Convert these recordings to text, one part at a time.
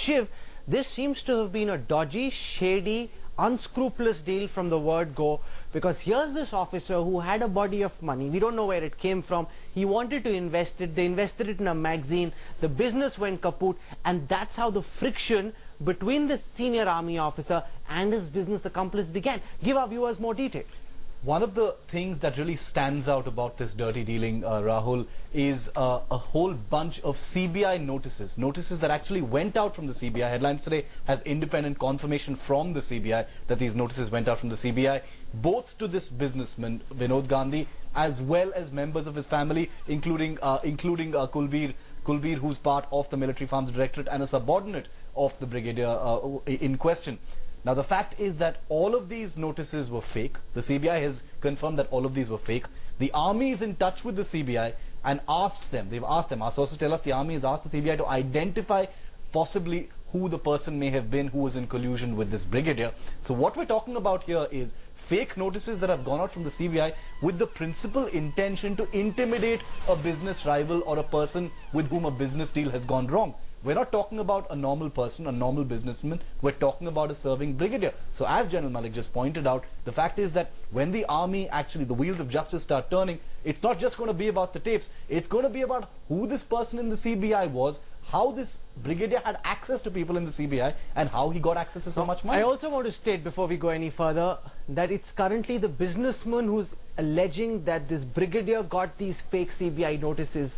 Shiv, this seems to have been a dodgy, shady, unscrupulous deal from the word go, because here's this officer who had a body of money. We don't know where it came from. He wanted to invest it. They invested it in a magazine. The business went kaput, and that's how the friction between this senior army officer and his business accomplice began. Give our viewers more details. One of the things that really stands out about this dirty dealing, Rahul, is a whole bunch of CBI notices. Notices that actually went out from the CBI. Headlines today has independent confirmation from the CBI that these notices went out from the CBI, both to this businessman, Vinod Gandhi, as well as members of his family, including Kulbir, who's part of the Military Farms Directorate and a subordinate of the brigadier in question. Now, the fact is that all of these notices were fake. The CBI has confirmed that all of these were fake. The army is in touch with the CBI and asked them, our sources tell us the army has asked the CBI to identify possibly who the person may have been who was in collusion with this brigadier. So what we're talking about here is fake notices that have gone out from the CBI with the principal intention to intimidate a business rival or a person with whom a business deal has gone wrong. We're not talking about a normal person, a normal businessman. We're talking about a serving brigadier. So as General Malik just pointed out, the fact is that when the army actually, the wheels of justice start turning, it's not just going to be about the tapes. It's going to be about who this person in the CBI was, how this brigadier had access to people in the CBI, and how he got access to so much money. I also want to state, before we go any further, that it's currently the businessman who's alleging that this brigadier got these fake CBI notices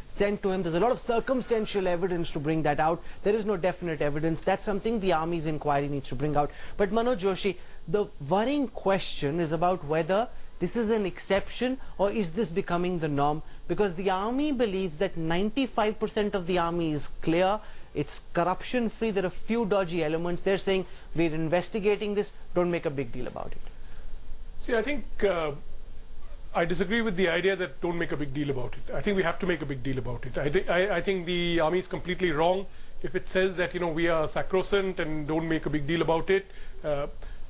sent to him. There's a lot of circumstantial evidence to bring that out. There is no definite evidence. That's something the Army's inquiry needs to bring out. But Manoj Joshi, the worrying question is about whether this is an exception or is this becoming the norm? Because the Army believes that 95% of the Army is clear. It's corruption-free. There are few dodgy elements. They're saying, we're investigating this. Don't make a big deal about it. See, I think I disagree with the idea that don't make a big deal about it. I think we have to make a big deal about it. I think the Army is completely wrong if it says that, we are sacrosanct and don't make a big deal about it.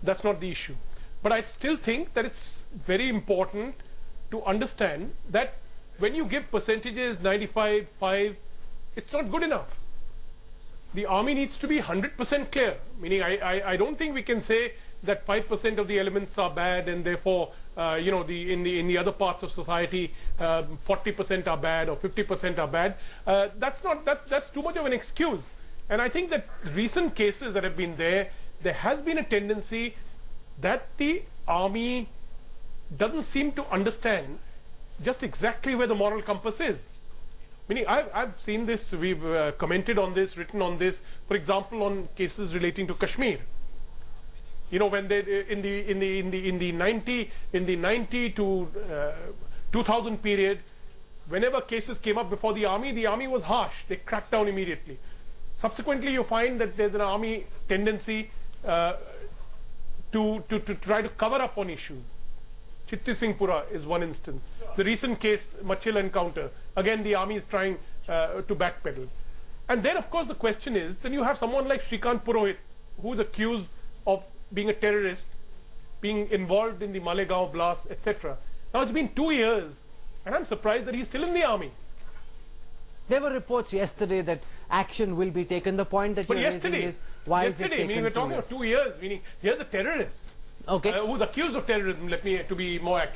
That's not the issue. But I still think that it's very important to understand that when you give percentages 95, 5, it's not good enough. The Army needs to be 100% clear. Meaning, I don't think we can say that 5% of the elements are bad and therefore, in the other parts of society, 40% are bad or 50% are bad. That's too much of an excuse. And I think that recent cases that have been there has been a tendency that the Army doesn't seem to understand just exactly where the moral compass is. Meaning, I've seen this, we've commented on this, written on this, for example, on cases relating to Kashmir. When they in the 90 to 2000 period, whenever cases came up before the Army was harsh. They cracked down immediately. Subsequently, you find that there's an Army tendency to try to cover up on issues. Chitti Singhpura is one instance. The recent case, Machil encounter, again the Army is trying to backpedal. And then of course the question is, then you have someone like Shrikant Purohit, who is accused of being a terrorist, being involved in the Malegaon blast, etc. Now it's been 2 years, and I'm surprised that he's still in the Army. There were reports yesterday that action will be taken. The point that you're raising is, why is it taken? Meaning we're talking about 2 years, meaning here's a terrorist. Okay. Who's accused of terrorism, to be more accurate.